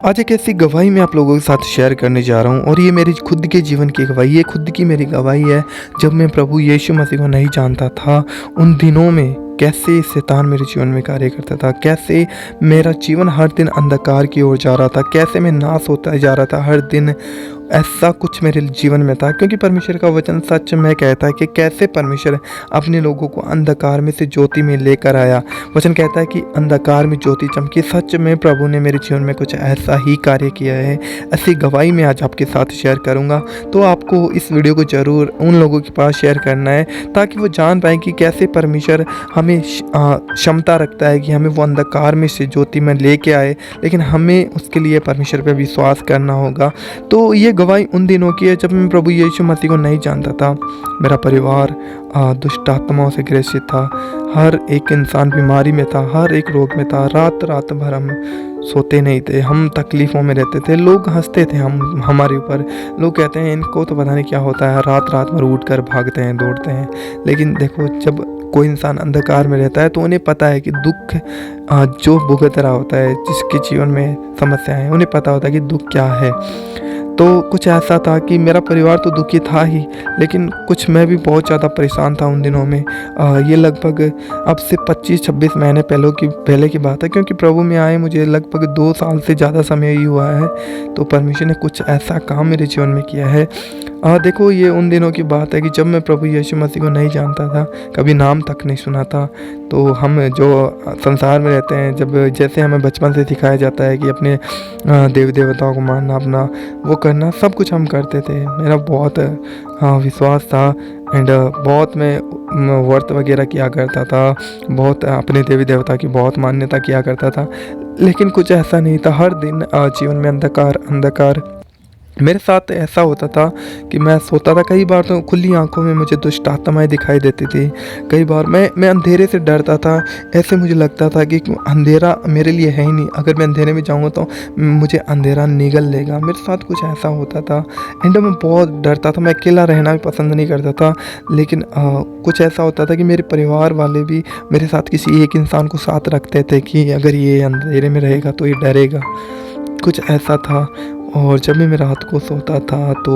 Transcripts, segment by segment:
आज एक ऐसी गवाही मैं आप लोगों के साथ शेयर करने जा रहा हूँ और ये मेरी खुद के जीवन की गवाही है। खुद की मेरी गवाही है। जब मैं प्रभु यीशु मसीह को नहीं जानता था, उन दिनों में कैसे शैतान मेरे जीवन में कार्य करता था, कैसे मेरा जीवन हर दिन अंधकार की ओर जा रहा था, कैसे मैं नाश होता जा रहा था हर दिन। ऐसा कुछ मेरे जीवन में था, क्योंकि परमेश्वर का वचन सच में कहता है कि कैसे परमेश्वर अपने लोगों को अंधकार में से ज्योति में लेकर आया। वचन कहता है कि अंधकार में ज्योति चमकी। सच में प्रभु ने मेरे जीवन में कुछ ऐसा ही कार्य किया है। ऐसी गवाही मैं आज आपके साथ शेयर करूंगा। तो आपको इस वीडियो को ज़रूर उन लोगों के पास शेयर करना है, ताकि वो जान पाएँ कि कैसे परमेश्वर हमें क्षमता रखता है कि हमें वो अंधकार में से ज्योति में लेके आए, लेकिन हमें उसके लिए परमेश्वर पर विश्वास करना होगा। तो ये गवाही उन दिनों की है जब मैं प्रभु यीशु मसीह को नहीं जानता था। मेरा परिवार दुष्ट आत्माओं से ग्रसित था। हर एक इंसान बीमारी में था, हर एक रोग में था। रात रात भर हम सोते नहीं थे, हम तकलीफ़ों में रहते थे। लोग हंसते थे हमारे ऊपर। लोग कहते हैं इनको तो पता नहीं क्या होता है, रात रात भर उठ कर भागते हैं, दौड़ते हैं। लेकिन देखो, जब कोई इंसान अंधकार में रहता है तो उन्हें पता है कि दुख जो भुगत रहा होता है, जिसके जीवन में समस्याएं हैं, उन्हें पता होता है कि दुख क्या है। तो कुछ ऐसा था कि मेरा परिवार तो दुखी था ही, लेकिन कुछ मैं भी बहुत ज़्यादा परेशान था उन दिनों में। ये लगभग अब से 25-26 महीने पहले की बात है, क्योंकि प्रभु में आए मुझे लगभग 2 साल से ज़्यादा समय ही हुआ है। तो परमेश्वर ने कुछ ऐसा काम मेरे जीवन में किया है। देखो, ये उन दिनों की बात है कि जब मैं प्रभु यीशु मसीह को नहीं जानता था, कभी नाम तक नहीं सुना था। तो हम जो संसार में रहते हैं, जब जैसे हमें बचपन से सिखाया जाता है कि अपने देवी देवताओं को मानना, अपना वो करना, सब कुछ हम करते थे। मेरा बहुत विश्वास था एंड बहुत मैं व्रत वगैरह किया करता था, बहुत अपने देवी देवता की बहुत मान्यता किया करता था। लेकिन कुछ ऐसा नहीं था। हर दिन जीवन में अंधकार अंधकार। मेरे साथ ऐसा होता था कि मैं सोता था, कई बार तो खुली आंखों में मुझे दुष्ट आत्माएं दिखाई देती थी। कई बार मैं अंधेरे से डरता था। ऐसे मुझे लगता था कि अंधेरा मेरे लिए है ही नहीं, अगर मैं अंधेरे में जाऊंगा तो मुझे अंधेरा निगल लेगा। मेरे साथ कुछ ऐसा होता था एंड मैं बहुत डरता था। मैं अकेला रहना भी पसंद नहीं करता था। लेकिन कुछ ऐसा होता था कि मेरे परिवार वाले भी मेरे साथ किसी एक इंसान को साथ रखते थे कि अगर ये अंधेरे में रहेगा तो ये डरेगा। कुछ ऐसा था। और जब मैं रात को सोता था तो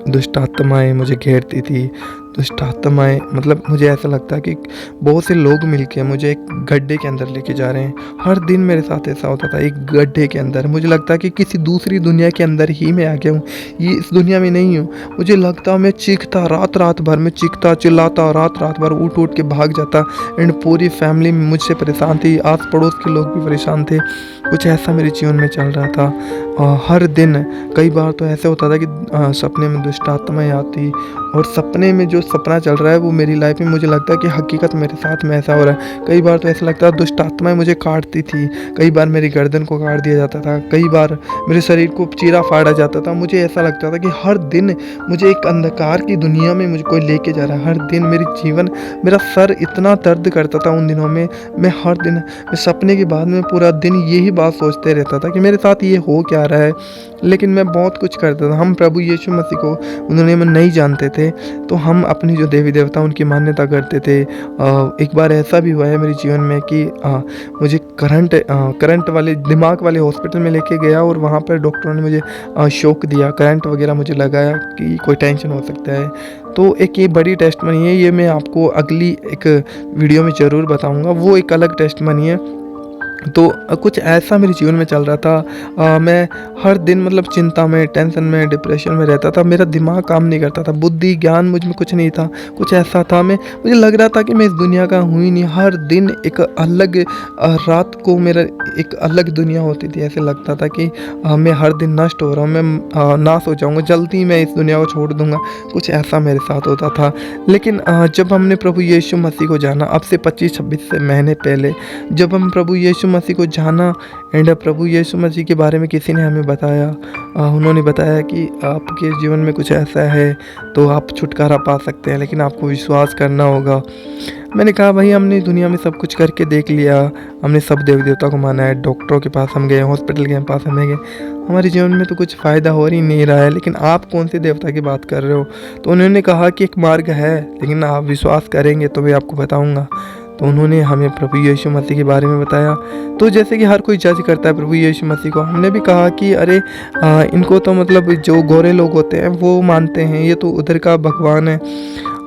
दुष्ट आत्माएँ मुझे घेरती थी। दुष्ट आत्माएँ, मतलब मुझे ऐसा लगता है कि बहुत से लोग मिलके मुझे एक गड्ढे के अंदर लेके जा रहे हैं। हर दिन मेरे साथ ऐसा होता था, एक गड्ढे के अंदर। मुझे लगता है कि किसी दूसरी दुनिया के अंदर ही मैं आ गया हूँ, ये इस दुनिया में नहीं हूँ। मुझे लगता, मैं चीखता, रात रात भर मैं चीखता चिल्लाता, रात रात भर उठ उठ के भाग जाता। एंड पूरी फैमिली मुझसे परेशान थी, आस पड़ोस के लोग भी परेशान थे। कुछ ऐसा मेरे जीवन में चल रहा था। हर दिन कई बार तो ऐसे होता था कि सपने में दुष्ट आत्माएँ आती, और सपने में जो सपना चल रहा है वो मेरी लाइफ में, मुझे लगता है कि हकीकत मेरे साथ में ऐसा हो रहा है। कई बार तो ऐसा लगता है दुष्ट आत्माएँ मुझे काटती थी। कई बार मेरी गर्दन को काट दिया जाता था, कई बार मेरे शरीर को चीरा फाड़ा जाता था। मुझे ऐसा लगता था कि हर दिन मुझे एक अंधकार की दुनिया में मुझे कोई लेके जा रहा है। हर दिन मेरा सर इतना दर्द करता था उन दिनों में। मैं हर दिन, मैं सपने के बाद में पूरा दिन यही बात सोचते रहता था कि मेरे साथ ये हो क्या रहा है। लेकिन मैं बहुत कुछ करता था। हम प्रभु यीशु मसीह को उन्होंने में नहीं जानते थे, तो हम अपनी जो देवी देवता उनकी मान्यता करते थे। एक बार ऐसा भी हुआ है मेरे जीवन में कि मुझे करंट वाले, दिमाग वाले हॉस्पिटल में लेके गया, और वहाँ पर डॉक्टरों ने मुझे शॉक दिया, करंट वगैरह मुझे लगाया कि कोई टेंशन हो सकता है। तो एक ये बड़ी टेस्टमनी है, ये मैं आपको अगली एक वीडियो में ज़रूर बताऊँगा। वो एक अलग टेस्टमनी है। तो कुछ ऐसा मेरे जीवन में चल रहा था। मैं हर दिन मतलब चिंता में, टेंशन में, डिप्रेशन में रहता था। मेरा दिमाग काम नहीं करता था, बुद्धि ज्ञान मुझ में कुछ नहीं था। कुछ ऐसा था, मुझे लग रहा था कि मैं इस दुनिया का हूँ ही नहीं। हर दिन एक अलग, रात को मेरा एक अलग दुनिया होती थी। ऐसे लगता था कि मैं हर दिन नष्ट हो रहा हूँ, मैं नाश हो जाऊँगा, जल्दी मैं इस दुनिया को छोड़ दूँगा। कुछ ऐसा मेरे साथ होता था। लेकिन जब हमने प्रभु यीशु मसीह को जाना, अब से 25-26 महीने पहले, जब हम प्रभु यीशु मसीह को जाना एंड प्रभु यीशु मसीह के बारे में किसी ने हमें बताया, उन्होंने बताया कि आपके जीवन में कुछ ऐसा है तो आप छुटकारा पा सकते हैं, लेकिन आपको विश्वास करना होगा। मैंने कहा, भाई हमने दुनिया में सब कुछ करके देख लिया, हमने सब देवी देवता को माना है, डॉक्टरों के पास हम गए, हॉस्पिटल के पास हमें गए, हमारे जीवन में तो कुछ फ़ायदा हो ही नहीं रहा है, लेकिन आप कौन से देवता की बात कर रहे हो? तो उन्होंने कहा कि एक मार्ग है, लेकिन आप विश्वास करेंगे तो मैं आपको बताऊँगा। तो उन्होंने हमें प्रभु यीशु मसीह के बारे में बताया। तो जैसे कि हर कोई जज करता है प्रभु यीशु मसीह को, हमने भी कहा कि अरे इनको तो मतलब जो गोरे लोग होते हैं वो मानते हैं, ये तो उधर का भगवान है।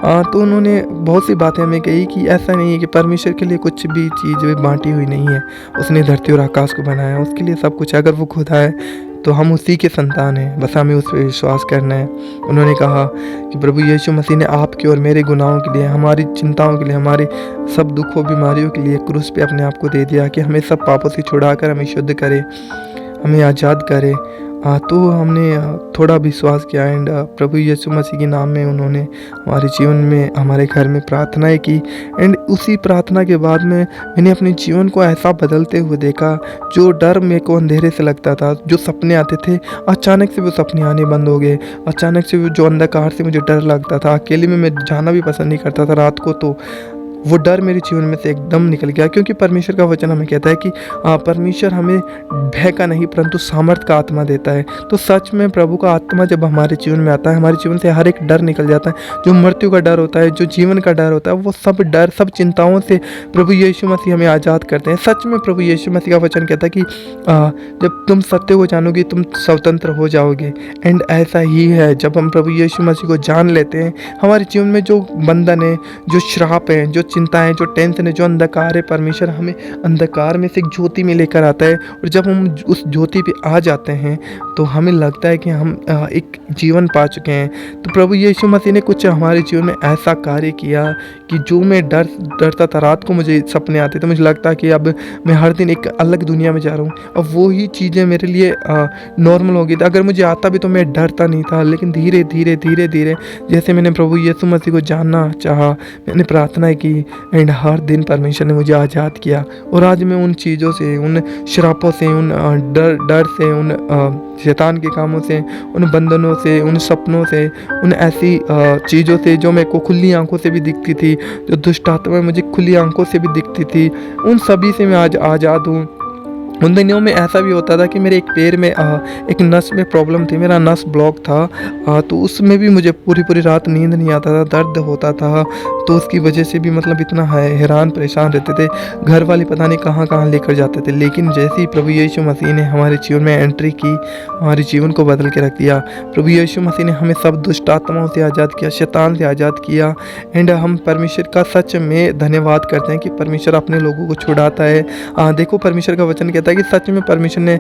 तो उन्होंने बहुत सी बातें हमें कही कि ऐसा नहीं है कि परमेश्वर के लिए कुछ भी चीज़ बांटी हुई नहीं है। उसने धरती और आकाश को बनाया, उसके लिए सब कुछ है। अगर वो खुद है तो हम उसी के संतान हैं, बस हमें उस पर विश्वास करना है। उन्होंने कहा कि प्रभु यीशु मसीह ने आपके और मेरे गुनाहों के लिए, हमारी चिंताओं के लिए, हमारे सब दुखों बीमारियों के लिए क्रूस पे अपने आप को दे दिया कि हमें सब पापों से छुड़ाकर हमें शुद्ध करे, हमें आज़ाद करे। तो हमने थोड़ा विश्वास किया एंड प्रभु यीशु मसीह के नाम में उन्होंने हमारे जीवन में, हमारे घर में प्रार्थनाएं की। एंड उसी प्रार्थना के बाद में मैंने अपने जीवन को ऐसा बदलते हुए देखा। जो डर मेरे को अंधेरे से लगता था, जो सपने आते थे, अचानक से वो सपने आने बंद हो गए। अचानक से वो जो अंधकार से मुझे डर लगता था, अकेले में मैं जाना भी पसंद नहीं करता था रात को, तो वो डर मेरे जीवन में से एकदम निकल गया। क्योंकि परमेश्वर का वचन हमें कहता है कि परमेश्वर हमें भय का नहीं परंतु सामर्थ का आत्मा देता है। तो सच में प्रभु का आत्मा जब हमारे जीवन में आता है, हमारे जीवन से हर एक डर निकल जाता है। जो मृत्यु का डर होता है, जो जीवन का डर होता है, वो सब डर, सब चिंताओं से प्रभु यीशु मसीह हमें आज़ाद करते हैं। सच में प्रभु यीशु मसीह का वचन कहता है कि जब तुम सत्य को जानोगे तुम स्वतंत्र हो जाओगे। एंड ऐसा ही है, जब हम प्रभु यीशु मसीह को जान लेते हैं, हमारे जीवन में जो बंधन है, जो श्राप है, जो चिंताएं, जो टेंशन है, जो अंधकार है, परमेश्वर हमें अंधकार में से एक ज्योति में लेकर आता है। और जब हम उस ज्योति पे आ जाते हैं तो हमें लगता है कि हम एक जीवन पा चुके हैं। तो प्रभु यीशु मसीह ने कुछ हमारे जीवन में ऐसा कार्य किया कि जो मैं डरता था, रात को मुझे सपने आते थे, मुझे लगता कि अब मैं हर दिन एक अलग दुनिया में जा रहा हूँ। अब वो ही चीज़ें मेरे लिए नॉर्मल हो गई थी। अगर मुझे आता भी तो मैं डरता नहीं था, लेकिन धीरे धीरे धीरे धीरे जैसे मैंने प्रभु यीशु मसीह को जानना चाहा, मैंने प्रार्थना की एंड हर दिन परमेश्वर ने मुझे आज़ाद किया। और आज मैं उन चीज़ों से, उन श्रापों से, उन डर से, उन शैतान के कामों से, उन बंधनों से, उन सपनों से, उन ऐसी चीज़ों से जो मेरे को खुली आंखों से भी दिखती थी, जो दुष्ट आत्माएं मुझे खुली आंखों से भी दिखती थी, उन सभी से मैं आज आज़ाद हूँ। उन दिनों में ऐसा भी होता था कि मेरे एक पैर में एक नस में प्रॉब्लम थी, मेरा नस ब्लॉक था। तो उसमें भी मुझे पूरी रात नींद नहीं आता था, दर्द होता था। तो उसकी वजह से भी मतलब इतना हैरान परेशान रहते थे, घर वाले पता नहीं कहाँ कहाँ लेकर जाते थे। लेकिन जैसे ही प्रभु यीशु मसीह ने हमारे जीवन में एंट्री की, हमारे जीवन को बदल के रख दिया। प्रभु यीशु मसीह ने हमें सब दुष्ट आत्माओं से आज़ाद किया, शैतान से आज़ाद किया। एंड हम परमेश्वर का सच में धन्यवाद करते हैं कि परमेश्वर अपने लोगों को छुड़ाता है। देखो परमेश्वर का वचन कहता है कि सच में परमेश्वर ने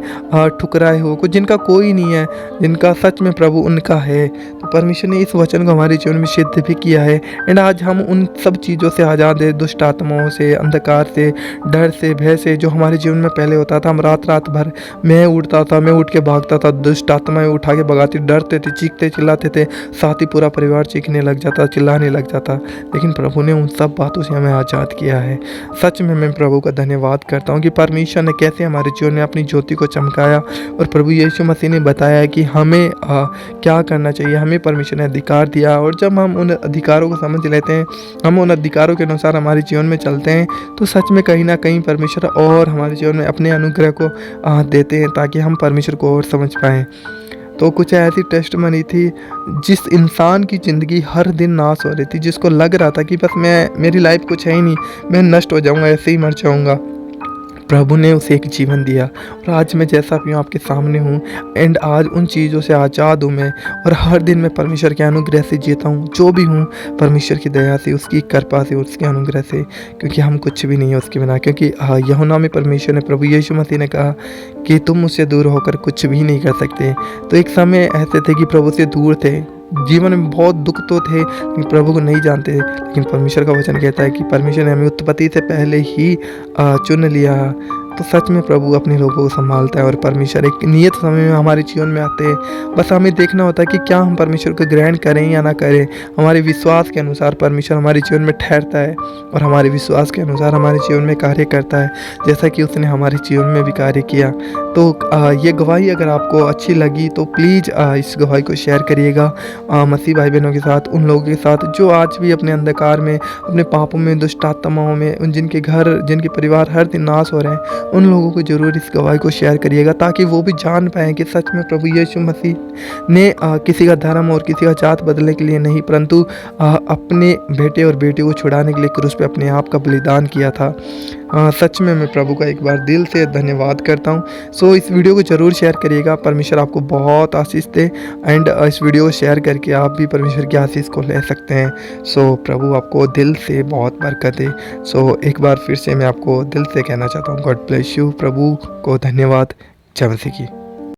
ठुकराए हो को जिनका कोई नहीं है, जिनका सच में प्रभु उनका है। तो परमेश्वर ने इस वचन को हमारे जीवन में सिद्ध भी किया है। एंड आज हम उन सब चीज़ों से आज़ाद है, दुष्ट आत्माओं से, अंधकार से, डर से, भय से, जो हमारे जीवन में पहले होता था। हम रात भर मैं उठता था, मैं उठ के भागता था, दुष्ट आत्माएं उठा के भगाती, डरते थे, चीखते चिल्लाते थे, साथ ही पूरा परिवार चीखने लग जाता, चिल्लाने लग जाता। लेकिन प्रभु ने उन सब बातों से हमें आज़ाद किया है। सच में मैं प्रभु का धन्यवाद करता हूँ कि परमेश्वर ने कैसे हमारे जीवन में अपनी ज्योति को चमकाया और प्रभु यीशु मसीह ने बताया कि हमें क्या करना चाहिए। हमें परमेश्वर ने अधिकार दिया और जब हम उन अधिकारों को समझ लेते हैं, हम उन अधिकारों के अनुसार हमारे जीवन में चलते हैं, तो सच में कहीं ना कहीं परमेश्वर और हमारे जीवन में अपने अनुग्रह को देते हैं ताकि हम परमेश्वर को और समझ पाएँ। तो कुछ ऐसी टेस्टमनी थी जिस इंसान की ज़िंदगी हर दिन नाश हो रही थी, जिसको लग रहा था कि बस मेरी लाइफ कुछ है ही नहीं, मैं नष्ट हो जाऊंगा, ऐसे ही मर जाऊंगा। प्रभु ने उसे एक जीवन दिया और आज मैं जैसा भी हूँ आपके सामने हूँ। एंड आज उन चीज़ों से आज़ाद हूँ मैं, और हर दिन मैं परमेश्वर के अनुग्रह से जीता हूँ। जो भी हूँ परमेश्वर की दया से, उसकी कृपा से, उसके अनुग्रह से, क्योंकि हम कुछ भी नहीं है उसके बिना। क्योंकि यूहन्ना में परमेश्वर ने, प्रभु यीशु मसीह ने कहा कि तुम मुझसे दूर होकर कुछ भी नहीं कर सकते। तो एक समय ऐसे थे कि प्रभु से दूर थे, जीवन में बहुत दुख तो थे, लेकिन प्रभु को नहीं जानते। लेकिन परमेश्वर का वचन कहता है कि परमेश्वर ने हमें उत्पत्ति से पहले ही चुन लिया। तो सच में प्रभु अपने लोगों को संभालता है और परमेश्वर एक नियत समय में हमारे जीवन में आते हैं। बस हमें देखना होता है कि क्या हम परमेश्वर को ग्रहण करें या ना करें। हमारे विश्वास के अनुसार परमेश्वर हमारे जीवन में ठहरता है और हमारे विश्वास के अनुसार हमारे जीवन में कार्य करता है, जैसा कि उसने हमारे जीवन में भी कार्य किया। तो ये गवाही अगर आपको अच्छी लगी तो प्लीज़ इस गवाही को शेयर करिएगा मसीह भाई बहनों के साथ, उन लोगों के साथ जो आज भी अपने अंधकार में, अपने पापों में, दुष्ट आत्माओं में, उन जिनके घर, जिनके परिवार हर दिन नाश हो रहे हैं, उन लोगों को ज़रूर इस गवाही को शेयर करिएगा, ताकि वो भी जान पाएँ कि सच में प्रभु यीशु मसीह ने किसी का धर्म और किसी का जात बदलने के लिए नहीं, परंतु अपने बेटे और बेटी को छुड़ाने के लिए क्रूस पे अपने आप का बलिदान किया था। सच में मैं प्रभु का एक बार दिल से धन्यवाद करता हूँ। सो इस वीडियो को ज़रूर शेयर करिएगा। परमेश्वर आपको बहुत आशीष दे एंड इस वीडियो को शेयर करके आप भी परमेश्वर की आशीष को ले सकते हैं। सो प्रभु आपको दिल से बहुत बरकत दे। सो एक बार फिर से मैं आपको दिल से कहना चाहता हूँ, गॉड ब्लेस यू। प्रभु को धन्यवाद। जय मसीह की।